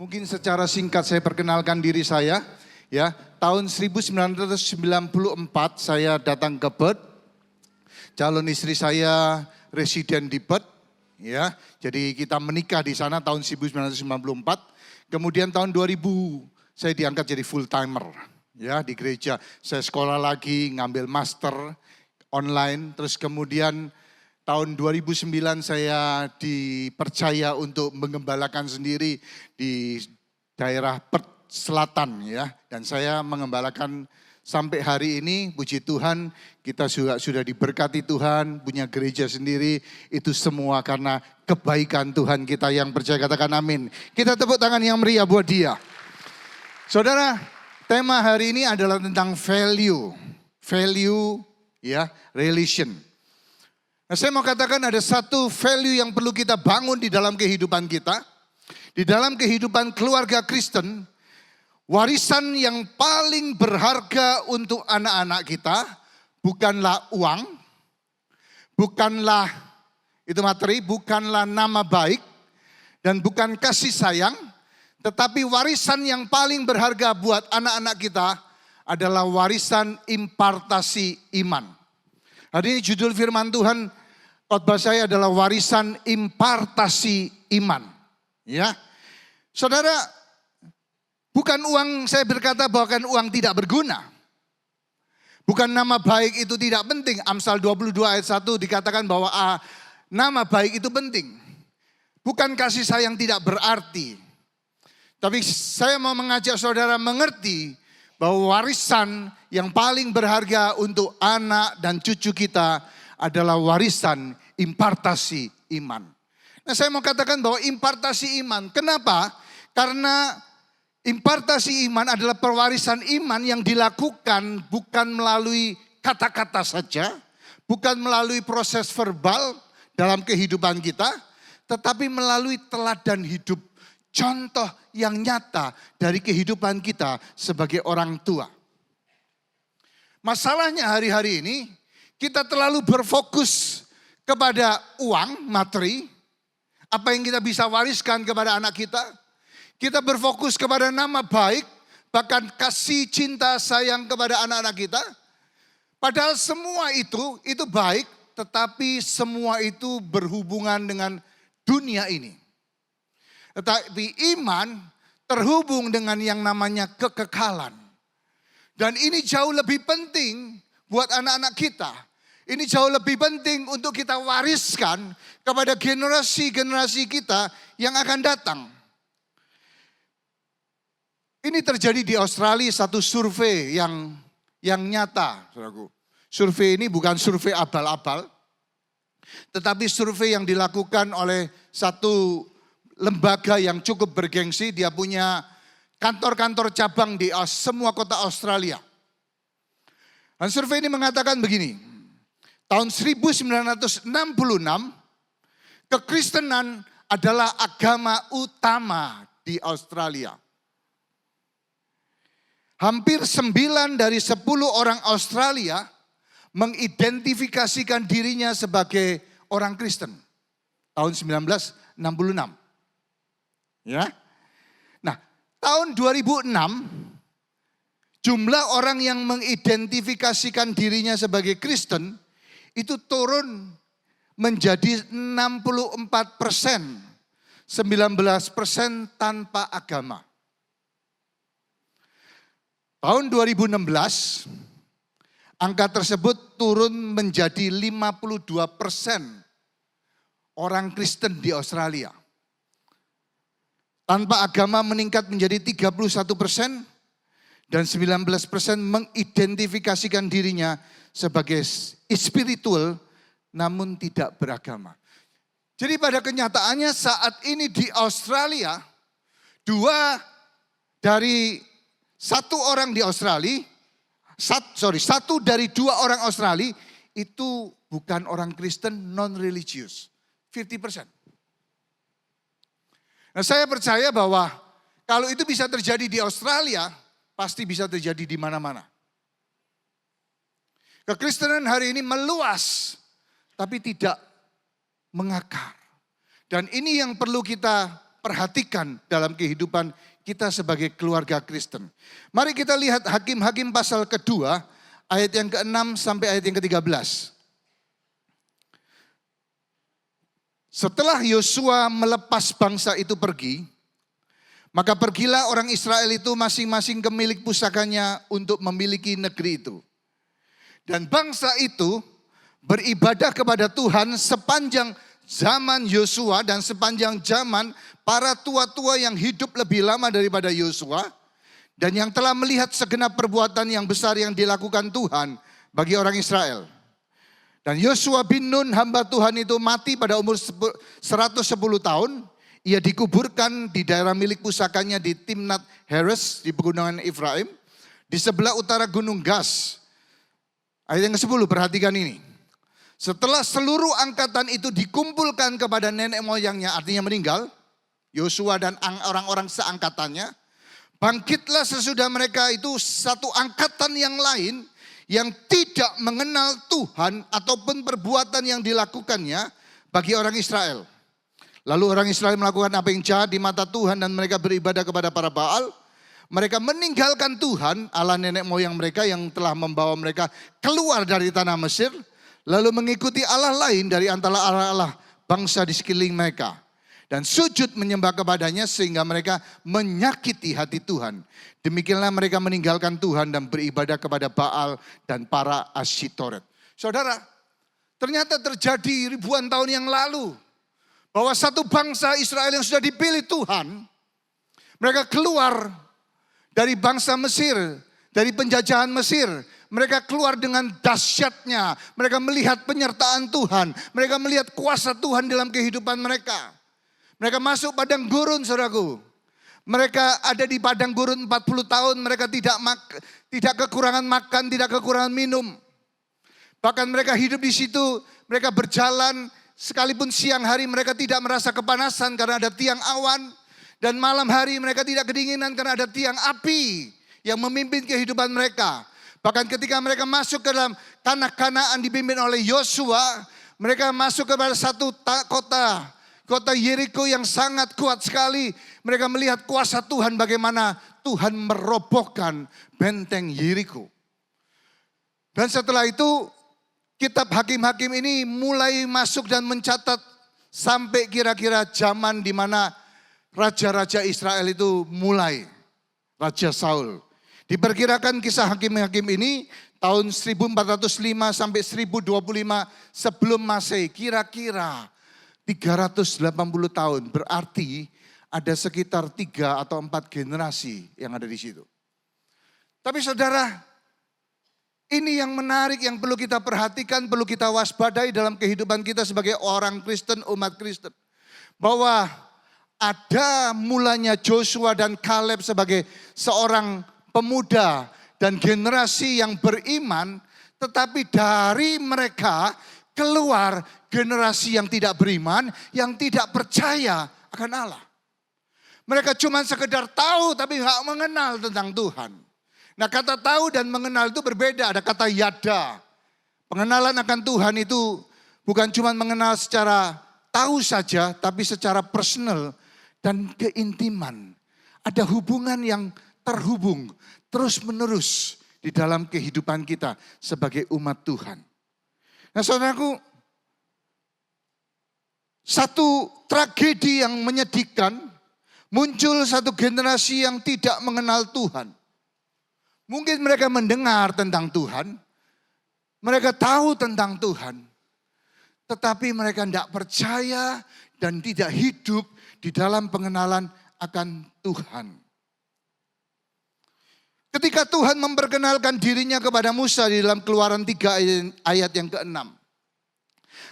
Mungkin secara singkat saya perkenalkan diri saya. Ya, tahun 1994 saya datang ke Perth. Calon istri saya residen di Perth. Ya, jadi kita menikah di sana tahun 1994. Kemudian tahun 2000 saya diangkat jadi full timer. Ya, di gereja. Saya sekolah lagi, ngambil master online. Terus kemudian tahun 2009 saya dipercaya untuk mengembalakan sendiri di daerah Perth Selatan ya. Dan saya mengembalakan sampai hari ini, puji Tuhan, kita sudah diberkati Tuhan, punya gereja sendiri. Itu semua karena kebaikan Tuhan kita. Yang percaya katakan amin. Kita tepuk tangan yang meriah buat dia. Saudara, tema hari ini adalah tentang value. Value ya, relation. Nah, saya mau katakan ada satu value yang perlu kita bangun di dalam kehidupan kita. Di dalam kehidupan keluarga Kristen, warisan yang paling berharga untuk anak-anak kita bukanlah uang, bukanlah itu materi, bukanlah nama baik, dan bukan kasih sayang, tetapi warisan yang paling berharga buat anak-anak kita adalah warisan impartasi iman. Hari ini judul firman Tuhan khotbah saya adalah warisan impartasi iman. Ya, saudara, bukan uang, saya berkata bahwa kan uang tidak berguna. Bukan nama baik itu tidak penting. Amsal 22 ayat 1 dikatakan bahwa nama baik itu penting. Bukan kasih sayang tidak berarti. Tapi saya mau mengajak saudara mengerti bahwa warisan yang paling berharga untuk anak dan cucu kita adalah warisan impartasi iman. Nah, saya mau katakan bahwa impartasi iman. Kenapa? Karena impartasi iman adalah pewarisan iman yang dilakukan bukan melalui kata-kata saja, bukan melalui proses verbal dalam kehidupan kita, tetapi melalui teladan hidup, contoh yang nyata dari kehidupan kita sebagai orang tua. Masalahnya hari-hari ini kita terlalu berfokus kepada uang, materi, apa yang kita bisa wariskan kepada anak kita. Kita berfokus kepada nama baik, bahkan kasih cinta sayang kepada anak-anak kita. Padahal semua itu baik, tetapi semua itu berhubungan dengan dunia ini. Tetapi iman terhubung dengan yang namanya kekekalan. Dan ini jauh lebih penting buat anak-anak kita. Ini jauh lebih penting untuk kita wariskan kepada generasi-generasi kita yang akan datang. Ini terjadi di Australia, satu survei yang nyata, saudaraku. Survei ini bukan survei abal-abal, tetapi survei yang dilakukan oleh satu lembaga yang cukup bergengsi. Dia punya kantor-kantor cabang di semua kota Australia. Dan survei ini mengatakan begini, tahun 1966, kekristenan adalah agama utama di Australia. Hampir 9 dari 10 orang Australia mengidentifikasikan dirinya sebagai orang Kristen. Tahun 1966. Ya. Nah, tahun 2006 jumlah orang yang mengidentifikasikan dirinya sebagai Kristen itu turun menjadi 64%, 19% tanpa agama. Tahun 2016 angka tersebut turun menjadi 52% orang Kristen di Australia. Tanpa agama meningkat menjadi 31% dan 19% mengidentifikasikan dirinya sebagai spiritual namun tidak beragama. Jadi pada kenyataannya saat ini di Australia, satu dari dua orang Australia itu bukan orang Kristen, non-religious. 50%. Nah, saya percaya bahwa kalau itu bisa terjadi di Australia, pasti bisa terjadi di mana-mana. Kekristenan hari ini meluas, tapi tidak mengakar. Dan ini yang perlu kita perhatikan dalam kehidupan kita sebagai keluarga Kristen. Mari kita lihat Hakim-Hakim pasal kedua, ayat yang ke-6 sampai ayat yang ke-13. Setelah Yosua melepas bangsa itu pergi, maka pergilah orang Israel itu masing-masing ke milik pusakanya untuk memiliki negeri itu. Dan bangsa itu beribadah kepada Tuhan sepanjang zaman Yosua dan sepanjang zaman para tua-tua yang hidup lebih lama daripada Yosua dan yang telah melihat segenap perbuatan yang besar yang dilakukan Tuhan bagi orang Israel. Dan Yosua bin Nun hamba Tuhan itu mati pada umur 110 tahun. Ia dikuburkan di daerah milik pusakanya di Timnat Heres di pegunungan Efraim di sebelah utara gunung Gas. Ayat yang ke-10, perhatikan ini. Setelah seluruh angkatan itu dikumpulkan kepada nenek moyangnya, artinya meninggal, Yosua dan orang-orang seangkatannya, bangkitlah sesudah mereka itu satu angkatan yang lain yang tidak mengenal Tuhan ataupun perbuatan yang dilakukannya bagi orang Israel. Lalu orang Israel melakukan apa yang jahat di mata Tuhan dan mereka beribadah kepada para Baal. Mereka meninggalkan Tuhan, Allah nenek moyang mereka yang telah membawa mereka keluar dari tanah Mesir. Lalu mengikuti Allah lain dari antara Allah-Allah bangsa di sekeliling mereka. Dan sujud menyembah kepadanya sehingga mereka menyakiti hati Tuhan. Demikianlah mereka meninggalkan Tuhan dan beribadah kepada Baal dan para Asyitoret. Saudara, ternyata terjadi ribuan tahun yang lalu. Bahwa satu bangsa Israel yang sudah dipilih Tuhan. Mereka keluar dari bangsa Mesir, dari penjajahan Mesir. Mereka keluar dengan dahsyatnya. Mereka melihat penyertaan Tuhan. Mereka melihat kuasa Tuhan dalam kehidupan mereka. Mereka masuk padang gurun, saudaraku. Mereka ada di padang gurun 40 tahun. Mereka tidak kekurangan makan, tidak kekurangan minum. Bahkan mereka hidup di situ. Mereka berjalan sekalipun siang hari mereka tidak merasa kepanasan karena ada tiang awan. Dan malam hari mereka tidak kedinginan karena ada tiang api yang memimpin kehidupan mereka. Bahkan ketika mereka masuk ke dalam tanah Kanaan dipimpin oleh Yosua, mereka masuk kepada satu kota Yeriko yang sangat kuat sekali. Mereka melihat kuasa Tuhan bagaimana Tuhan merobohkan benteng Yeriko. Dan setelah itu kitab Hakim-Hakim ini mulai masuk dan mencatat sampai kira-kira zaman di mana raja-raja Israel itu mulai. Raja Saul. Diperkirakan kisah Hakim-Hakim ini tahun 1405 sampai 1025 sebelum Masehi. Kira-kira 380 tahun. Berarti ada sekitar 3 atau 4 generasi yang ada di situ. Tapi saudara, ini yang menarik yang perlu kita perhatikan, perlu kita waspadai dalam kehidupan kita sebagai orang Kristen, umat Kristen. Bahwa ada mulanya Joshua dan Kaleb sebagai seorang pemuda dan generasi yang beriman, tetapi dari mereka keluar generasi yang tidak beriman, yang tidak percaya akan Allah. Mereka cuma sekedar tahu tapi nggak mengenal tentang Tuhan. Nah, kata tahu dan mengenal itu berbeda. Ada kata yada. Pengenalan akan Tuhan itu bukan cuma mengenal secara tahu saja, tapi secara personal dan keintiman. Ada hubungan yang terhubung terus menerus di dalam kehidupan kita sebagai umat Tuhan. Nah, saudaraku, satu tragedi yang menyedihkan, muncul satu generasi yang tidak mengenal Tuhan. Mungkin mereka mendengar tentang Tuhan, mereka tahu tentang Tuhan, tetapi mereka tidak percaya dan tidak hidup di dalam pengenalan akan Tuhan. Ketika Tuhan memperkenalkan dirinya kepada Musa di dalam Keluaran 3 ayat yang ke-6.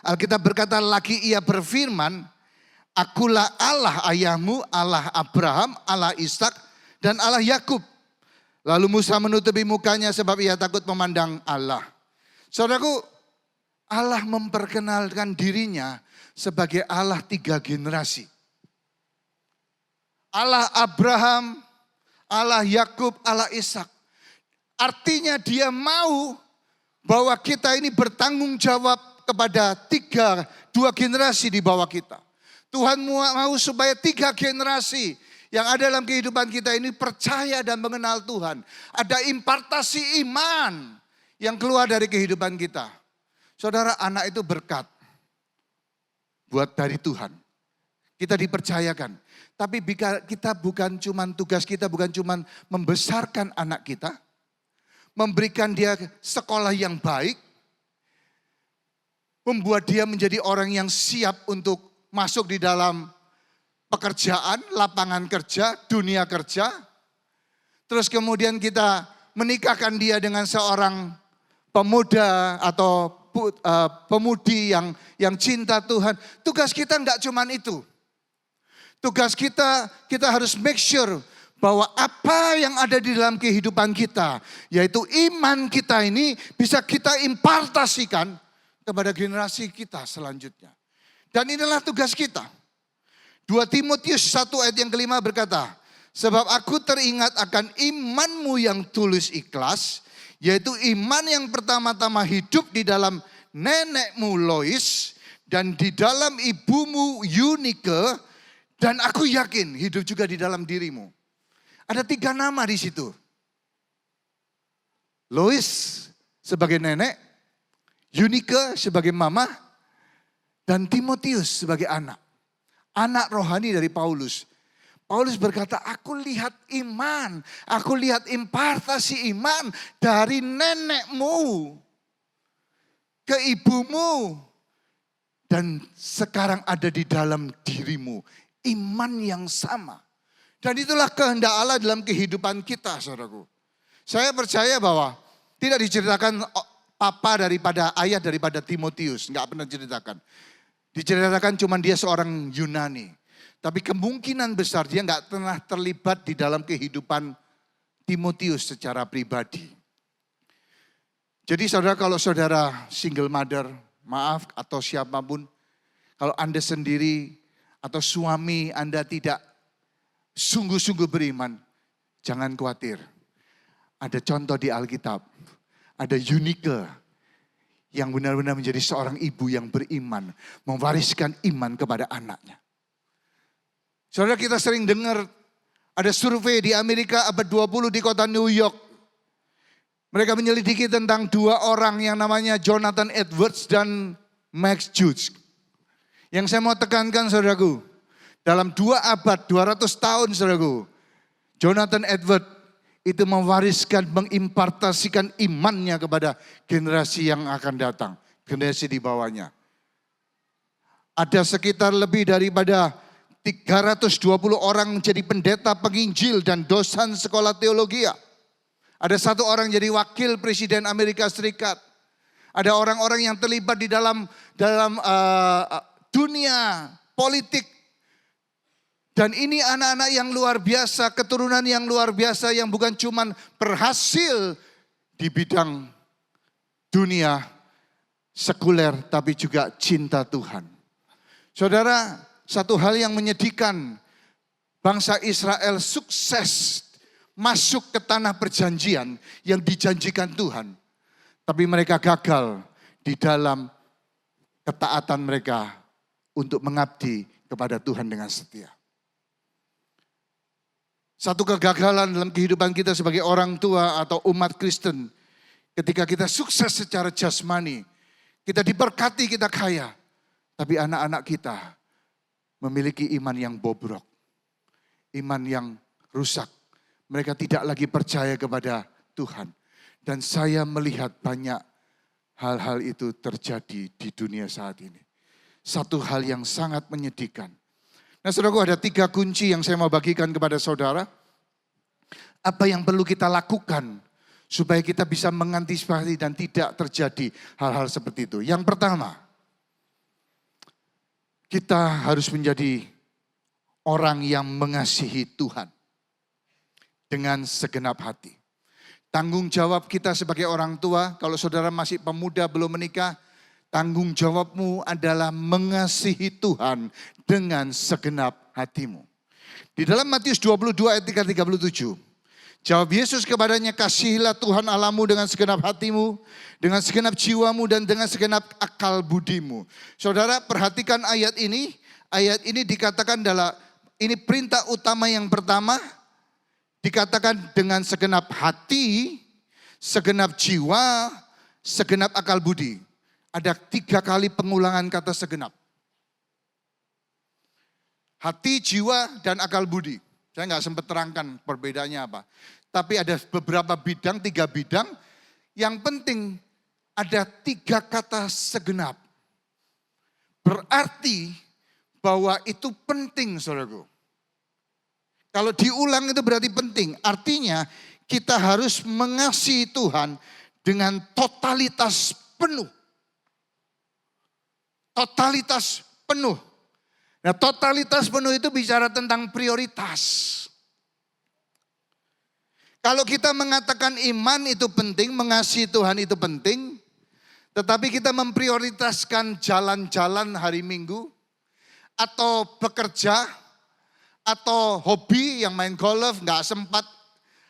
Alkitab berkata, lagi ia berfirman, akulah Allah ayahmu, Allah Abraham, Allah Ishak, dan Allah Yakub. Lalu Musa menutupi mukanya sebab ia takut memandang Allah. Saudaraku, Allah memperkenalkan dirinya sebagai Allah 3 generasi. Allah Abraham, Allah Yakub, Allah Ishak. Artinya dia mau bahwa kita ini bertanggung jawab kepada 2 generasi di bawah kita. Tuhan mau supaya 3 generasi yang ada dalam kehidupan kita ini percaya dan mengenal Tuhan. Ada impartasi iman yang keluar dari kehidupan kita. Saudara, anak itu berkat buat dari Tuhan. Kita dipercayakan. Tapi kita bukan cuman tugas kita bukan cuman membesarkan anak kita, memberikan dia sekolah yang baik, membuat dia menjadi orang yang siap untuk masuk di dalam pekerjaan, lapangan kerja, dunia kerja. Terus kemudian kita menikahkan dia dengan seorang pemuda atau pemudi yang cinta Tuhan. Tugas kita enggak cuman itu. Tugas kita harus make sure bahwa apa yang ada di dalam kehidupan kita, yaitu iman kita ini bisa kita impartasikan kepada generasi kita selanjutnya. Dan inilah tugas kita. 2 Timotius 1 ayat yang kelima berkata, sebab aku teringat akan imanmu yang tulus ikhlas, yaitu iman yang pertama-tama hidup di dalam nenekmu Lois dan di dalam ibumu Eunike, dan aku yakin hidup juga di dalam dirimu. Ada 3 nama di situ. Lois sebagai nenek, Eunike sebagai mama, dan Timotius sebagai anak. Anak rohani dari Paulus. Paulus berkata, aku lihat iman, aku lihat impartasi iman dari nenekmu ke ibumu. Dan sekarang ada di dalam dirimu, iman yang sama. Dan itulah kehendak Allah dalam kehidupan kita, saudaraku. Saya percaya bahwa tidak diceritakan papa daripada ayah daripada Timotius, enggak pernah diceritakan. Diceritakan cuma dia seorang Yunani. Tapi kemungkinan besar dia enggak pernah terlibat di dalam kehidupan Timotius secara pribadi. Jadi saudara, kalau saudara single mother, maaf, atau siapapun, kalau Anda sendiri atau suami Anda tidak sungguh-sungguh beriman, jangan khawatir. Ada contoh di Alkitab, ada Eunike yang benar-benar menjadi seorang ibu yang beriman, mewariskan iman kepada anaknya. Saudara, kita sering dengar ada survei di Amerika abad 20 di kota New York. Mereka menyelidiki tentang 2 orang yang namanya Jonathan Edwards dan Max Judge. Yang saya mau tekankan saudaraku, dalam 2 abad, 200 tahun saudaraku, Jonathan Edwards itu mewariskan, mengimpartasikan imannya kepada generasi yang akan datang. Generasi di bawahnya. Ada sekitar lebih daripada 320 orang menjadi pendeta penginjil dan dosen sekolah teologi. Ada 1 orang jadi wakil presiden Amerika Serikat. Ada orang-orang yang terlibat di dalam dunia politik. Dan ini anak-anak yang luar biasa, keturunan yang luar biasa yang bukan cuma berhasil di bidang dunia sekuler, tapi juga cinta Tuhan. Saudara, satu hal yang menyedihkan, bangsa Israel sukses masuk ke tanah perjanjian yang dijanjikan Tuhan. Tapi mereka gagal di dalam ketaatan mereka untuk mengabdi kepada Tuhan dengan setia. Satu kegagalan dalam kehidupan kita sebagai orang tua atau umat Kristen. Ketika kita sukses secara jasmani, kita diberkati, kita kaya. Tapi anak-anak kita memiliki iman yang bobrok. Iman yang rusak. Mereka tidak lagi percaya kepada Tuhan. Dan saya melihat banyak hal-hal itu terjadi di dunia saat ini. Satu hal yang sangat menyedihkan. Nah saudaraku, ada 3 kunci yang saya mau bagikan kepada saudara. Apa yang perlu kita lakukan supaya kita bisa mengantisipasi dan tidak terjadi hal-hal seperti itu. Yang pertama, kita harus menjadi orang yang mengasihi Tuhan dengan segenap hati. Tanggung jawab kita sebagai orang tua, kalau saudara masih pemuda belum menikah, tanggung jawabmu adalah mengasihi Tuhan dengan segenap hatimu. Di dalam Matius 22 ayat 37, jawab Yesus kepadanya, kasihilah Tuhan Allahmu dengan segenap hatimu, dengan segenap jiwamu, dan dengan segenap akal budimu. Saudara, perhatikan ayat ini. ayat ini dikatakan ini perintah utama yang pertama, dikatakan dengan segenap hati, segenap jiwa, segenap akal budi. Ada 3 kali pengulangan kata segenap. Hati, jiwa, dan akal budi. Saya nggak sempat terangkan perbedaannya apa. Tapi ada beberapa bidang, 3 bidang. Yang penting ada 3 kata segenap. Berarti bahwa itu penting, saudaraku. Kalau diulang itu berarti penting. Artinya kita harus mengasihi Tuhan dengan totalitas penuh. Totalitas penuh. Nah, totalitas penuh itu bicara tentang prioritas. Kalau kita mengatakan iman itu penting, mengasihi Tuhan itu penting, tetapi kita memprioritaskan jalan-jalan hari Minggu, atau bekerja, atau hobi yang main golf, nggak sempat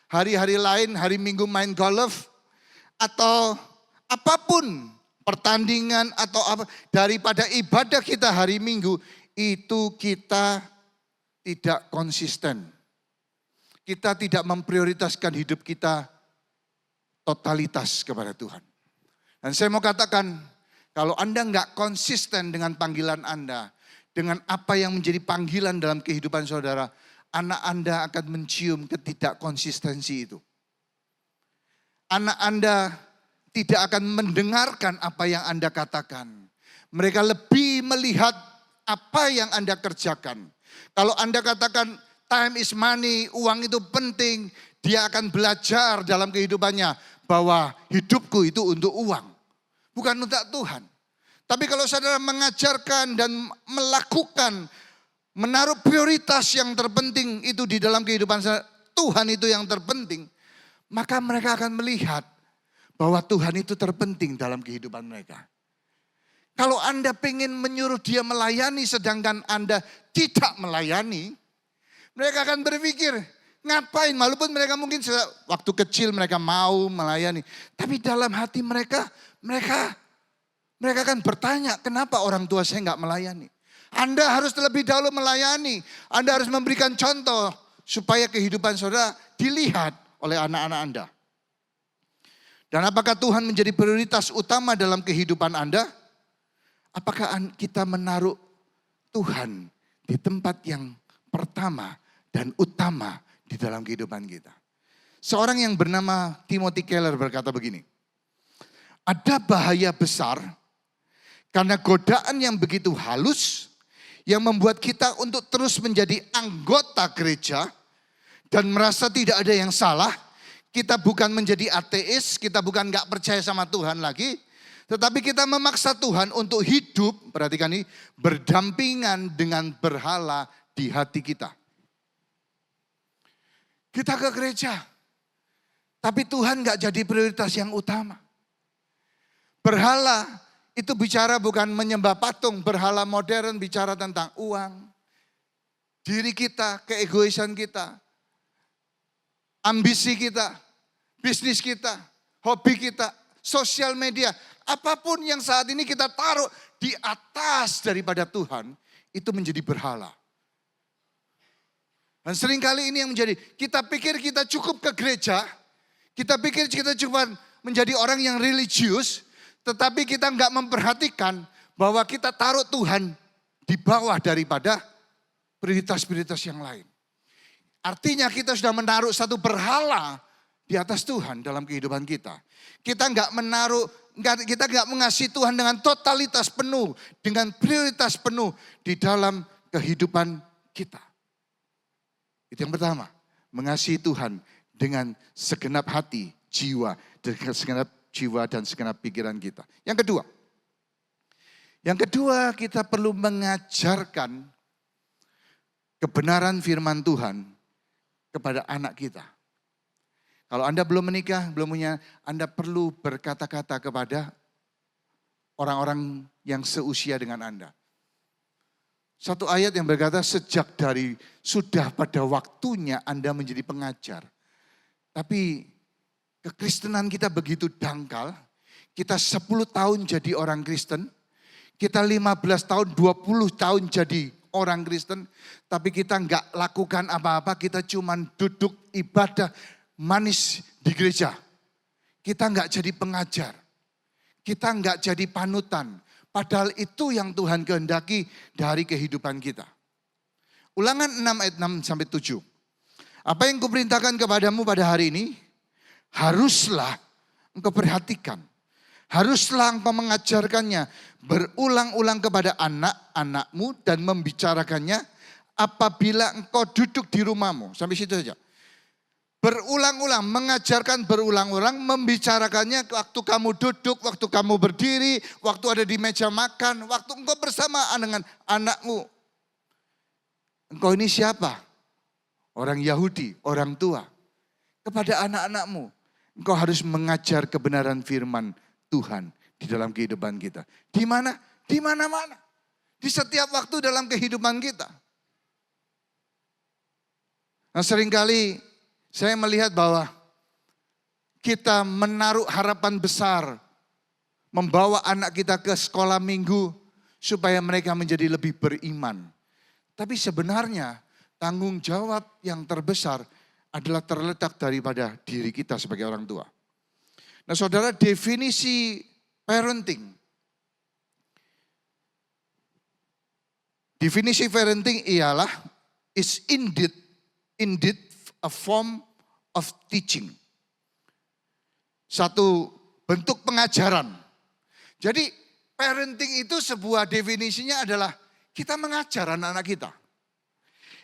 hari-hari lain, hari Minggu main golf, atau apapun pertandingan atau apa, daripada ibadah kita hari Minggu, itu kita tidak konsisten. Kita tidak memprioritaskan hidup kita totalitas kepada Tuhan. Dan saya mau katakan, kalau Anda nggak konsisten dengan panggilan Anda, dengan apa yang menjadi panggilan dalam kehidupan saudara, anak Anda akan mencium ketidakkonsistensi itu. Anak Anda tidak akan mendengarkan apa yang Anda katakan. Mereka lebih melihat apa yang Anda kerjakan. Kalau Anda katakan time is money, uang itu penting, dia akan belajar dalam kehidupannya bahwa hidupku itu untuk uang, bukan untuk Tuhan. Tapi kalau saudara mengajarkan dan melakukan, menaruh prioritas yang terpenting itu di dalam kehidupan saudara, Tuhan itu yang terpenting, maka mereka akan melihat bahwa Tuhan itu terpenting dalam kehidupan mereka. Kalau Anda pengen menyuruh dia melayani sedangkan Anda tidak melayani, mereka akan berpikir, ngapain? Walaupun mereka mungkin waktu kecil mereka mau melayani. Tapi dalam hati mereka akan bertanya, kenapa orang tua saya nggak melayani? Anda harus terlebih dahulu melayani. Anda harus memberikan contoh supaya kehidupan saudara dilihat oleh anak-anak Anda. Dan apakah Tuhan menjadi prioritas utama dalam kehidupan Anda? Apakah kita menaruh Tuhan di tempat yang pertama dan utama di dalam kehidupan kita? Seorang yang bernama Timothy Keller berkata begini, ada bahaya besar karena godaan yang begitu halus yang membuat kita untuk terus menjadi anggota gereja dan merasa tidak ada yang salah. Kita bukan menjadi ateis, kita bukan gak percaya sama Tuhan lagi, tetapi kita memaksa Tuhan untuk hidup, perhatikan ini, berdampingan dengan berhala di hati kita. Kita ke gereja, tapi Tuhan gak jadi prioritas yang utama. Berhala itu bicara bukan menyembah patung, berhala modern bicara tentang uang, diri kita, keegoisan kita, ambisi kita, bisnis kita, hobi kita, sosial media, apapun yang saat ini kita taruh di atas daripada Tuhan, itu menjadi berhala. Dan seringkali ini yang menjadi, kita pikir kita cukup ke gereja, kita pikir kita cuma menjadi orang yang religius, tetapi kita nggak memperhatikan bahwa kita taruh Tuhan di bawah daripada prioritas-prioritas yang lain. Artinya kita sudah menaruh satu berhala di atas Tuhan dalam kehidupan kita. Kita kita nggak mengasihi Tuhan dengan totalitas penuh, dengan prioritas penuh di dalam kehidupan kita. Itu yang pertama, mengasihi Tuhan dengan segenap hati, jiwa, dan segenap pikiran kita. Yang kedua kita perlu mengajarkan kebenaran firman Tuhan kepada anak kita. Kalau Anda belum menikah, belum punya, Anda perlu berkata-kata kepada orang-orang yang seusia dengan Anda. Satu ayat yang berkata, sejak dari sudah pada waktunya Anda menjadi pengajar. Tapi kekristenan kita begitu dangkal, kita 10 tahun jadi orang Kristen, kita 15 tahun, 20 tahun jadi orang Kristen, tapi kita nggak lakukan apa-apa, kita cuman duduk ibadah manis di gereja. Kita nggak jadi pengajar, kita nggak jadi panutan. Padahal itu yang Tuhan kehendaki dari kehidupan kita. Ulangan 6 ayat 6 sampai 7. Apa yang kuperintahkan kepadamu pada hari ini, haruslah engkau perhatikan. Haruslah engkau mengajarkannya berulang-ulang kepada anak-anakmu dan membicarakannya apabila engkau duduk di rumahmu. Sampai situ saja. Berulang-ulang, mengajarkan berulang-ulang, membicarakannya waktu kamu duduk, waktu kamu berdiri, waktu ada di meja makan, waktu engkau bersamaan dengan anakmu. Engkau ini siapa? Orang Yahudi, orang tua. Kepada anak-anakmu, engkau harus mengajar kebenaran firman Tuhan di dalam kehidupan kita. Di mana? Di mana-mana. Di setiap waktu dalam kehidupan kita. Nah, seringkali saya melihat bahwa kita menaruh harapan besar membawa anak kita ke sekolah minggu supaya mereka menjadi lebih beriman. Tapi sebenarnya tanggung jawab yang terbesar adalah terletak daripada diri kita sebagai orang tua. Nah, saudara, definisi parenting. Definisi parenting ialah is indeed a form of teaching. Satu bentuk pengajaran. Jadi parenting itu sebuah definisinya adalah kita mengajar anak-anak kita.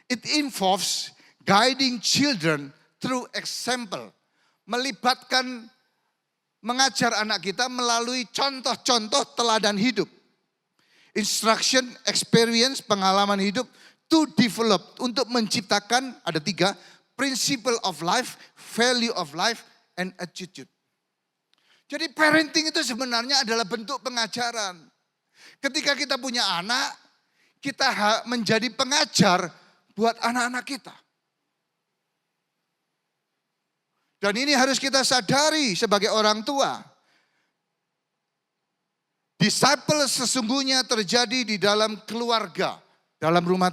It involves guiding children through example. Melibatkan mengajar anak kita melalui contoh-contoh teladan hidup. Instruction, experience, pengalaman hidup to develop. Untuk menciptakan, ada 3, principle of life, value of life, and attitude. Jadi parenting itu sebenarnya adalah bentuk pengajaran. Ketika kita punya anak, kita menjadi pengajar buat anak-anak kita. Dan ini harus kita sadari sebagai orang tua. Disciple sesungguhnya terjadi di dalam keluarga, dalam rumah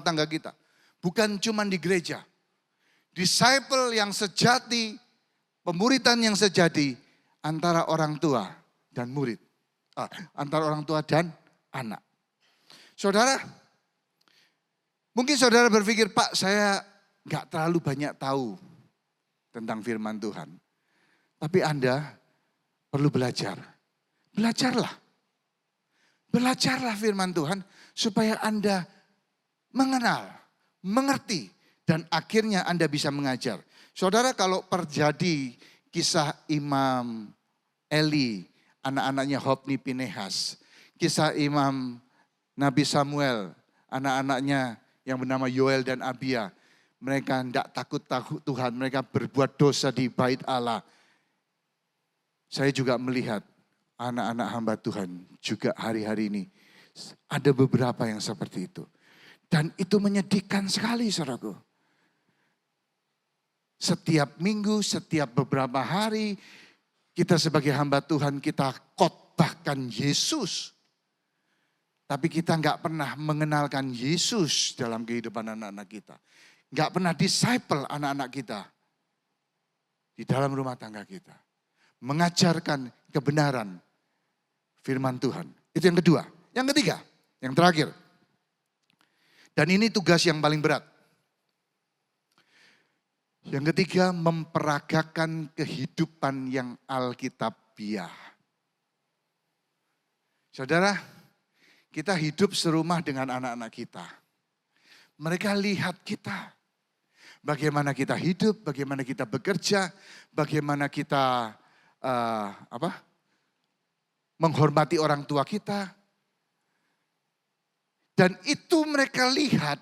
tangga kita. Bukan cuma di gereja. Disciple yang sejati, pemuritan yang sejati antara orang tua dan murid. Antara orang tua dan anak. Saudara, mungkin saudara berpikir, Pak, saya gak terlalu banyak tahu tentang firman Tuhan. Tapi Anda perlu belajar. Belajarlah. Belajarlah firman Tuhan supaya Anda mengenal, mengerti, dan akhirnya Anda bisa mengajar. Saudara, kalau terjadi kisah Imam Eli, anak-anaknya Hofni Pinehas, kisah Imam Nabi Samuel, anak-anaknya yang bernama Yoel dan Abia, mereka tidak takut Tuhan, mereka berbuat dosa di bait Allah. Saya juga melihat anak-anak hamba Tuhan juga hari-hari ini ada beberapa yang seperti itu. Dan itu menyedihkan sekali, saudaraku. Setiap minggu, setiap beberapa hari, kita sebagai hamba Tuhan kita khotbahkan Yesus. Tapi kita nggak pernah mengenalkan Yesus dalam kehidupan anak-anak kita. Nggak pernah disciple anak-anak kita di dalam rumah tangga kita. Mengajarkan kebenaran firman Tuhan. Itu yang kedua. Yang ketiga, yang terakhir. Dan ini tugas yang paling berat. Yang ketiga, memperagakan kehidupan yang alkitabiah. Saudara, kita hidup serumah dengan anak-anak kita. Mereka lihat kita. Bagaimana kita hidup, bagaimana kita bekerja, bagaimana kita menghormati orang tua kita. Dan itu mereka lihat.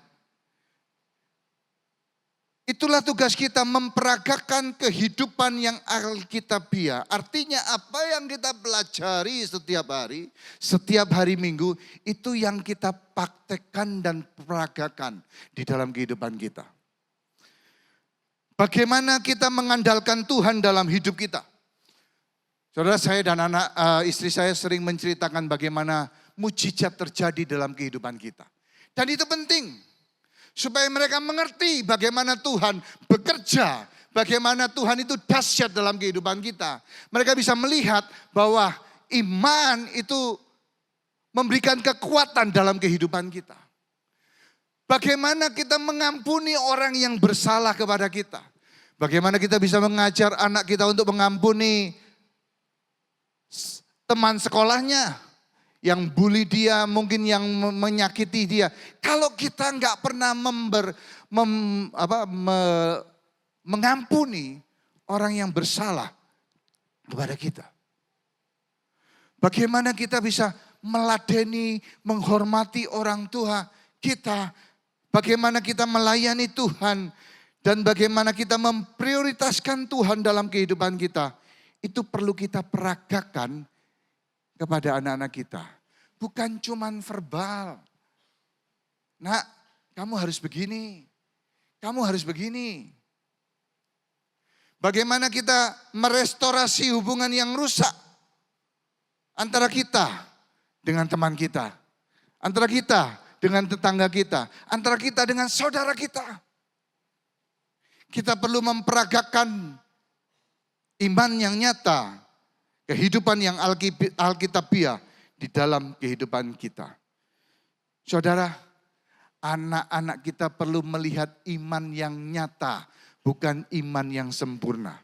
Itulah tugas kita, memperagakan kehidupan yang alkitabiah. Artinya apa yang kita pelajari setiap hari Minggu, itu yang kita praktekkan dan peragakan di dalam kehidupan kita. Bagaimana kita mengandalkan Tuhan dalam hidup kita. Saudara, saya dan istri saya sering menceritakan bagaimana mujizat terjadi dalam kehidupan kita. Dan itu penting supaya mereka mengerti bagaimana Tuhan bekerja, bagaimana Tuhan itu dahsyat dalam kehidupan kita. Mereka bisa melihat bahwa iman itu memberikan kekuatan dalam kehidupan kita. Bagaimana kita mengampuni orang yang bersalah kepada kita. Bagaimana kita bisa mengajar anak kita untuk mengampuni teman sekolahnya yang bully dia, mungkin yang menyakiti dia. Kalau kita nggak pernah mengampuni orang yang bersalah kepada kita. Bagaimana kita bisa meladeni, menghormati orang tua kita. Bagaimana kita melayani Tuhan. Dan bagaimana kita memprioritaskan Tuhan dalam kehidupan kita. Itu perlu kita peragakan kepada anak-anak kita. Bukan cuman verbal. Nak, kamu harus begini. Kamu harus begini. Bagaimana kita merestorasi hubungan yang rusak. Antara kita dengan teman kita. Antara kita dengan tetangga kita. Antara kita dengan saudara kita. Kita perlu memperagakan iman yang nyata, kehidupan yang alkitabiah di dalam kehidupan kita. Saudara, anak-anak kita perlu melihat iman yang nyata, bukan iman yang sempurna.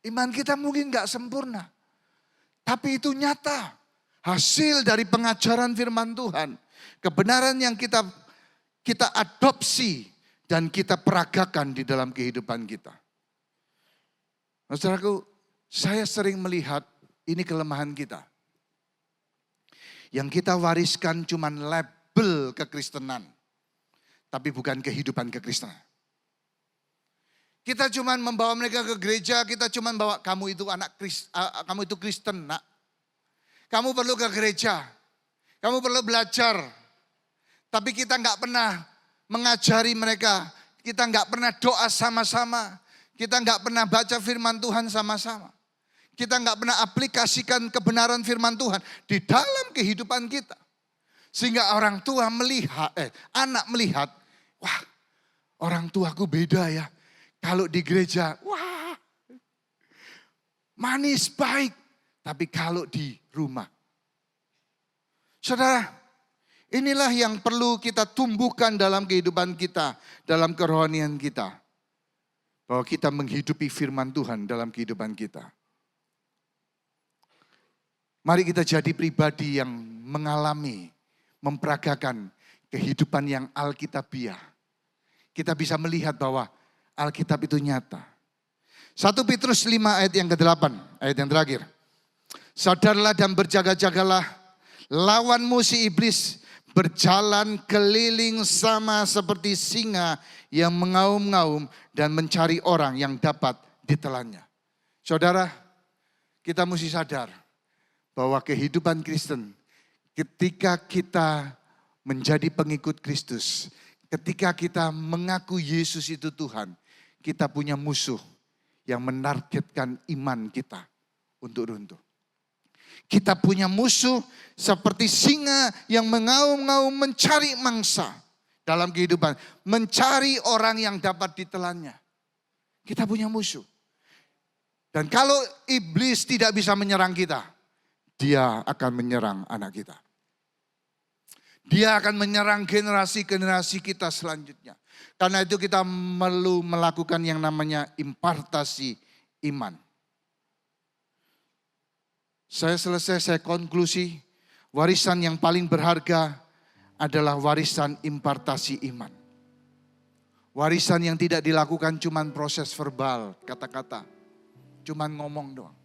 Iman kita mungkin gak sempurna, tapi itu nyata. Hasil dari pengajaran firman Tuhan. Kebenaran yang kita adopsi dan kita peragakan di dalam kehidupan kita. Saudaraku, saya sering melihat ini kelemahan kita. Yang kita wariskan cuman label kekristenan, tapi bukan kehidupan kekristenan. Kita cuman membawa mereka ke gereja, kita cuman bawa kamu itu kamu itu Kristen, nak. Kamu perlu ke gereja, kamu perlu belajar. Tapi kita nggak pernah mengajari mereka, kita nggak pernah doa sama-sama, kita nggak pernah baca firman Tuhan sama-sama. Kita nggak pernah aplikasikan kebenaran firman Tuhan di dalam kehidupan kita. Sehingga orang tua melihat, anak melihat, wah orang tuaku beda ya. Kalau di gereja, wah manis baik. Tapi kalau di rumah. Saudara, inilah yang perlu kita tumbuhkan dalam kehidupan kita, dalam kerohanian kita. Bahwa kita menghidupi firman Tuhan dalam kehidupan kita. Mari kita jadi pribadi yang mengalami, memperagakan kehidupan yang alkitabiah. Kita bisa melihat bahwa Alkitab itu nyata. 1 Petrus 5 ayat yang ke-8, ayat yang terakhir. Sadarlah dan berjaga-jagalah, lawanmu si iblis berjalan keliling sama seperti singa yang mengaum-ngaum dan mencari orang yang dapat ditelannya. Saudara, kita mesti sadar bahwa kehidupan Kristen, ketika kita menjadi pengikut Kristus, ketika kita mengaku Yesus itu Tuhan, kita punya musuh yang menargetkan iman kita untuk runtuh. Kita punya musuh seperti singa yang mengaum-ngaum mencari mangsa dalam kehidupan. Mencari orang yang dapat ditelannya. Kita punya musuh. Dan kalau iblis tidak bisa menyerang kita, dia akan menyerang anak kita. Dia akan menyerang generasi-generasi kita selanjutnya. Karena itu kita perlu melakukan yang namanya impartasi iman. Saya konklusi, warisan yang paling berharga adalah warisan impartasi iman. Warisan yang tidak dilakukan cuman proses verbal, kata-kata. Cuman ngomong doang.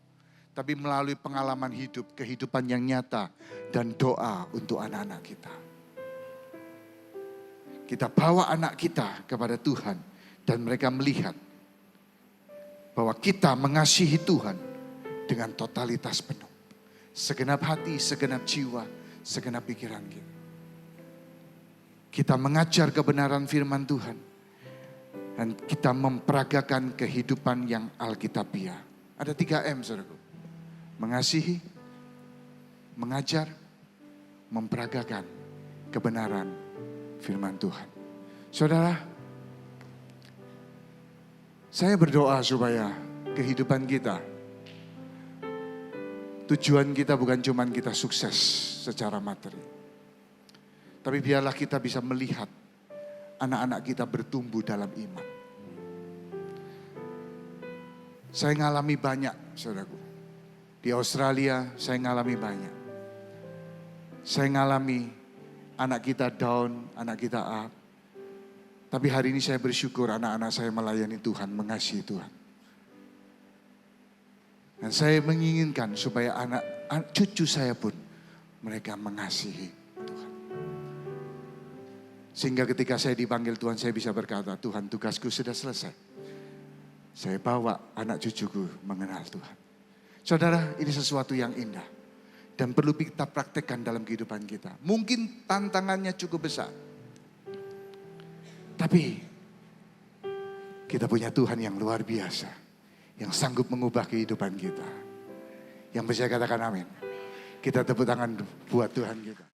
Tapi melalui pengalaman hidup, kehidupan yang nyata dan doa untuk anak-anak kita. Kita bawa anak kita kepada Tuhan dan mereka melihat bahwa kita mengasihi Tuhan dengan totalitas penuh. Segenap hati, segenap jiwa, segenap pikiran kita. Kita mengajar kebenaran firman Tuhan. Dan kita memperagakan kehidupan yang alkitabiah. Ada 3M, saudaraku. Mengasihi, mengajar, memperagakan kebenaran firman Tuhan. Saudara, saya berdoa supaya kehidupan kita, tujuan kita bukan cuma kita sukses secara materi. Tapi biarlah kita bisa melihat anak-anak kita bertumbuh dalam iman. Saya ngalami banyak, saudaraku. Di Australia saya ngalami banyak. Saya ngalami anak kita down, anak kita up. Tapi hari ini saya bersyukur anak-anak saya melayani Tuhan, mengasihi Tuhan. Dan saya menginginkan supaya cucu saya pun mereka mengasihi Tuhan. Sehingga ketika saya dipanggil Tuhan, saya bisa berkata, Tuhan, tugasku sudah selesai. Saya bawa anak cucuku mengenal Tuhan. Saudara, ini sesuatu yang indah. Dan perlu kita praktekkan dalam kehidupan kita. Mungkin tantangannya cukup besar. Tapi kita punya Tuhan yang luar biasa. Yang sanggup mengubah kehidupan kita. Yang bisa katakan amin. Kita tepuk tangan buat Tuhan kita.